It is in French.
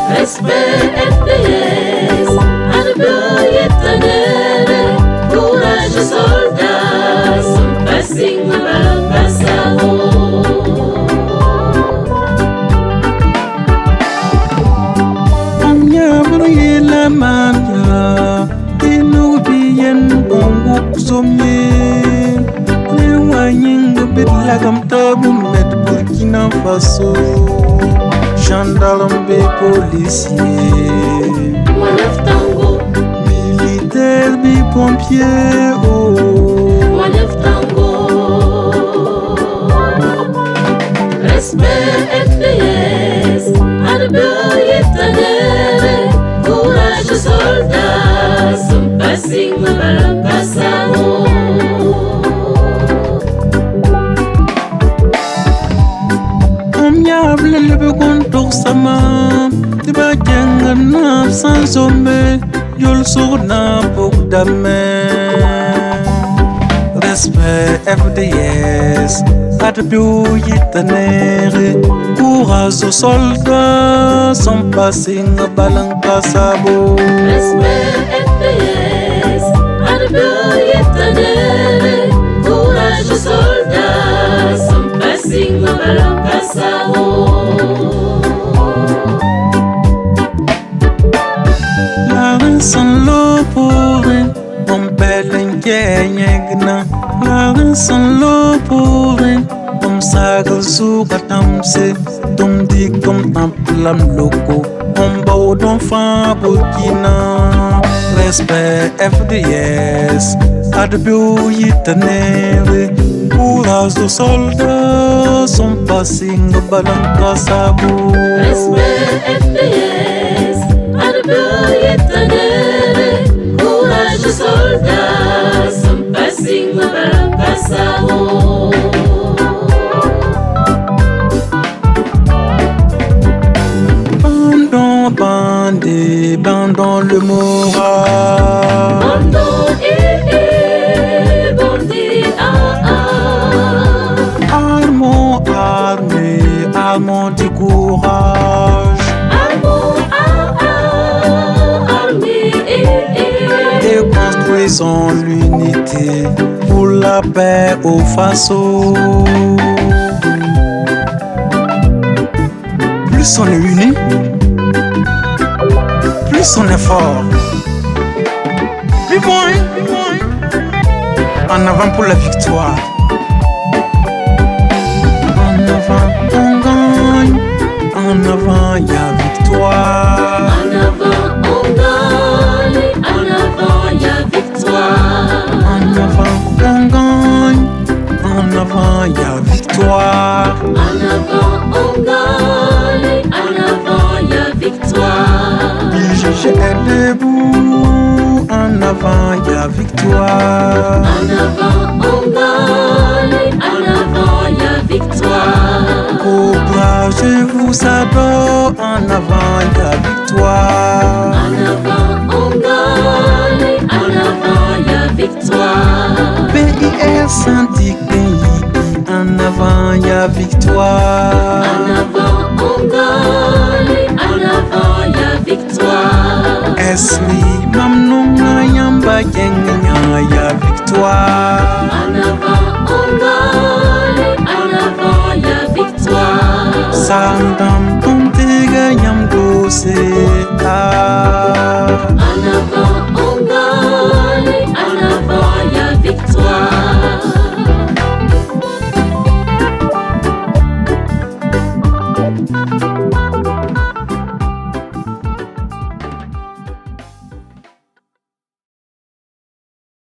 Respect FDS, arabia tanere, courage soldats, son passing malampasao. Omnyabri la mania, inubien onguk somye, newanying bit lagam tabu met Burkina Faso. Gendarme et policier, Wanaf tango, militaire bi pompier, oh. Wanaf tango. Respect FDS, arabia tanere, courage soldats, son passing malampasao. Omnyable le begontor sama, tiba jengana sans sombe, yol sourna pour dame. Respect FDS, arabia tanere, courage aux soldats, son passing balancasabo. Respect FDS, arabia tanere, courage soldats, son passing malampasao. La raison l'opporé, mon bel ingéniegna. La raison l'opporé, mon sagal soukatamse, tom di kom tamplam loko, mon bao d'enfant Burkina. Respect FDS, arabia tanere, courage de soldats, son passing balancasabo. Respect FDS, arabia tanere, courage soldats, son passing malampasao. Bandons le moral. Bandon bandit, Armons, armés, armons du courage. armée, Et construisons l'unité pour la paix au Faso. Plus on est unis, plus on est fort. Plus loin, en avant pour la victoire. En avant, on gagne. En avant, y a victoire. en avant on gagne, en avant y a victoire. En avant, on gagne. En avant, y a victoire. En avant on gagne, en avant y a victoire. IGG est debout. En avant, y a victoire. En avant on gagne, en avant y a victoire. Courage, je vous adore. En avant, y a victoire. En avant on gagne, en avant y a victoire. PIR Saint-Ignace, en avant, y a victoire. En avant on gagne, en avant y a victoire. Esli, Mamnunga, Yamba, Yengnya, y a victoire. En avant on gagne, en avant y a victoire. Sandam, Tontega, Yamgose, En avant on gagne, en avant y a victoire.